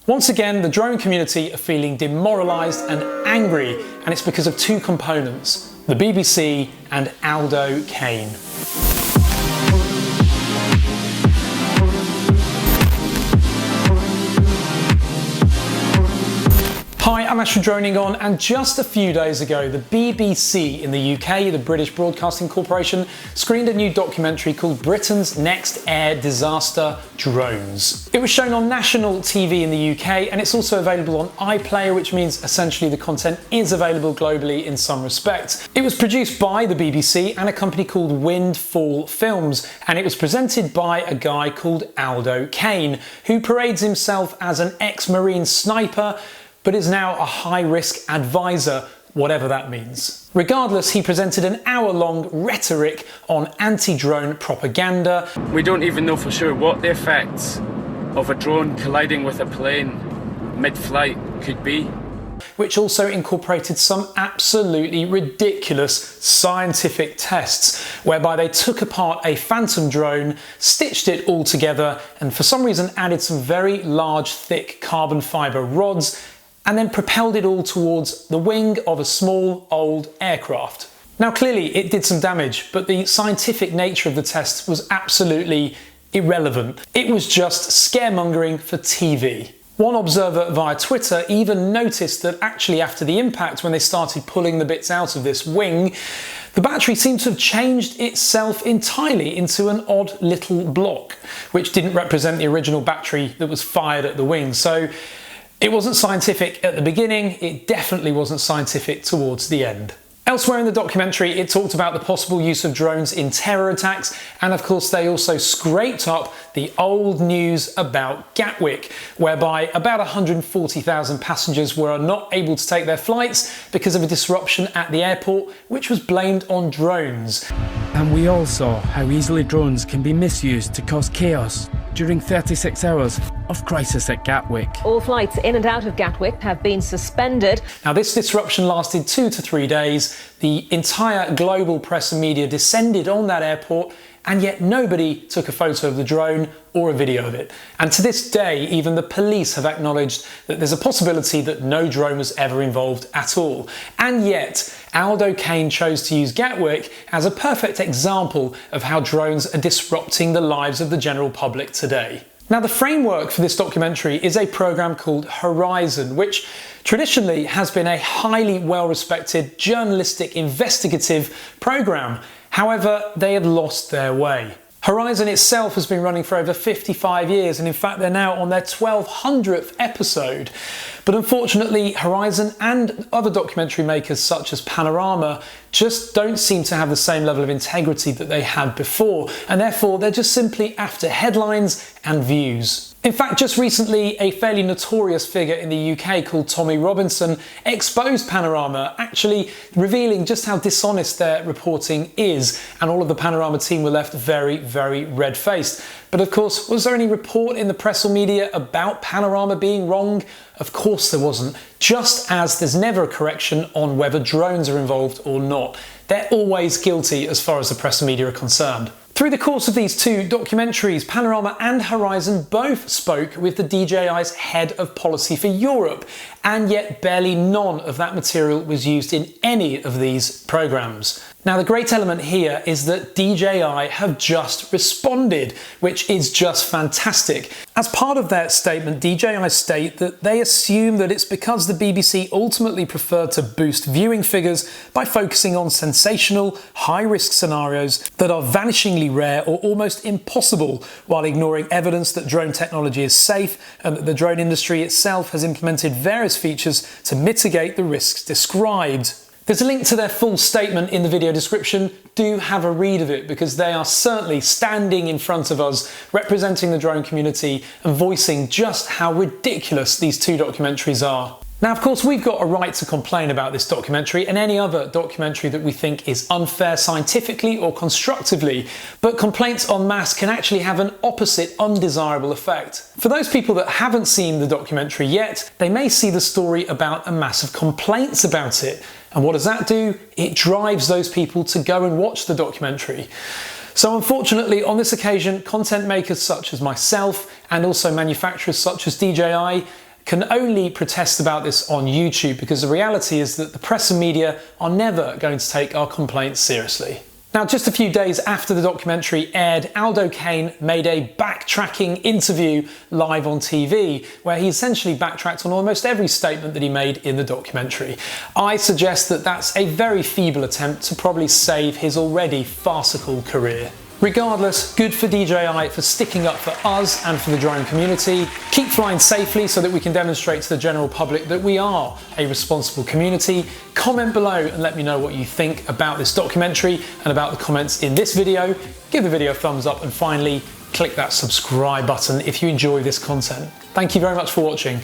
Once again, the drone community are feeling demoralised and angry, and it's because of two components, the BBC and Aldo Kane. Hi, I'm Ash from DroningON, and just a few days ago, the BBC in the UK, the British Broadcasting Corporation, screened a new documentary called Britain's Next Air Disaster: Drones. It was shown on national TV in the UK, and it's also available on iPlayer, which means essentially the content is available globally in some respects. It was produced by the BBC and a company called Windfall Films, and it was presented by a guy called Aldo Kane, who parades himself as an ex-Marine sniper, but is now a high-risk advisor, whatever that means. Regardless, he presented an hour-long rhetoric on anti-drone propaganda. We don't even know for sure what the effects of a drone colliding with a plane mid-flight could be, which also incorporated some absolutely ridiculous scientific tests, whereby they took apart a phantom drone, stitched it all together, and for some reason added some very large, thick carbon fibre rods, and then propelled it all towards the wing of a small, old aircraft. Now clearly it did some damage, but the scientific nature of the test was absolutely irrelevant. It was just scaremongering for TV. One observer via Twitter even noticed that actually after the impact, when they started pulling the bits out of this wing, the battery seemed to have changed itself entirely into an odd little block, which didn't represent the original battery that was fired at the wing. So it wasn't scientific at the beginning, it definitely wasn't scientific towards the end. Elsewhere in the documentary, it talked about the possible use of drones in terror attacks, and of course they also scraped up the old news about Gatwick, whereby about 140,000 passengers were not able to take their flights because of a disruption at the airport, which was blamed on drones. And we all saw how easily drones can be misused to cause chaos during 36 hours of crisis at Gatwick. All flights in and out of Gatwick have been suspended. Now, this disruption lasted 2 to 3 days. The entire global press and media descended on that airport, and yet nobody took a photo of the drone or a video of it. And to this day, even the police have acknowledged that there's a possibility that no drone was ever involved at all. And yet, Aldo Kane chose to use Gatwick as a perfect example of how drones are disrupting the lives of the general public today. Now, the framework for this documentary is a program called Horizon, which traditionally has been a highly well-respected journalistic investigative program. However, they have lost their way. Horizon itself has been running for over 55 years, and in fact they're now on their 1200th episode. But unfortunately, Horizon and other documentary makers such as Panorama just don't seem to have the same level of integrity that they had before, and therefore they're just simply after headlines and views. In fact, just recently, a fairly notorious figure in the UK called Tommy Robinson exposed Panorama, actually revealing just how dishonest their reporting is, and all of the Panorama team were left very, very red-faced. But of course, was there any report in the press or media about Panorama being wrong? Of course there wasn't, just as there's never a correction on whether drones are involved or not. They're always guilty as far as the press and media are concerned. Through the course of these two documentaries, Panorama and Horizon both spoke with the DJI's head of policy for Europe, and yet barely none of that material was used in any of these programs. Now, the great element here is that DJI have just responded, which is just fantastic. As part of their statement, DJI state that they assume that it's because the BBC ultimately preferred to boost viewing figures by focusing on sensational, high-risk scenarios that are vanishingly rare or almost impossible, while ignoring evidence that drone technology is safe and that the drone industry itself has implemented various features to mitigate the risks described. There's a link to their full statement in the video description. Do have a read of it, because they are certainly standing in front of us, representing the drone community and voicing just how ridiculous these two documentaries are. Now, of course, we've got a right to complain about this documentary and any other documentary that we think is unfair scientifically or constructively, but complaints en masse can actually have an opposite undesirable effect. For those people that haven't seen the documentary yet, they may see the story about a mass of complaints about it. And what does that do? It drives those people to go and watch the documentary. So unfortunately, on this occasion, content makers such as myself and also manufacturers such as DJI can only protest about this on YouTube, because the reality is that the press and media are never going to take our complaints seriously. Now, just a few days after the documentary aired, Aldo Kane made a backtracking interview live on TV, where he essentially backtracked on almost every statement that he made in the documentary. I suggest that that's a very feeble attempt to probably save his already farcical career. Regardless, good for DJI for sticking up for us and for the drone community. Keep flying safely so that we can demonstrate to the general public that we are a responsible community. Comment below and let me know what you think about this documentary and about the comments in this video. Give the video a thumbs up, and finally, click that subscribe button if you enjoy this content. Thank you very much for watching.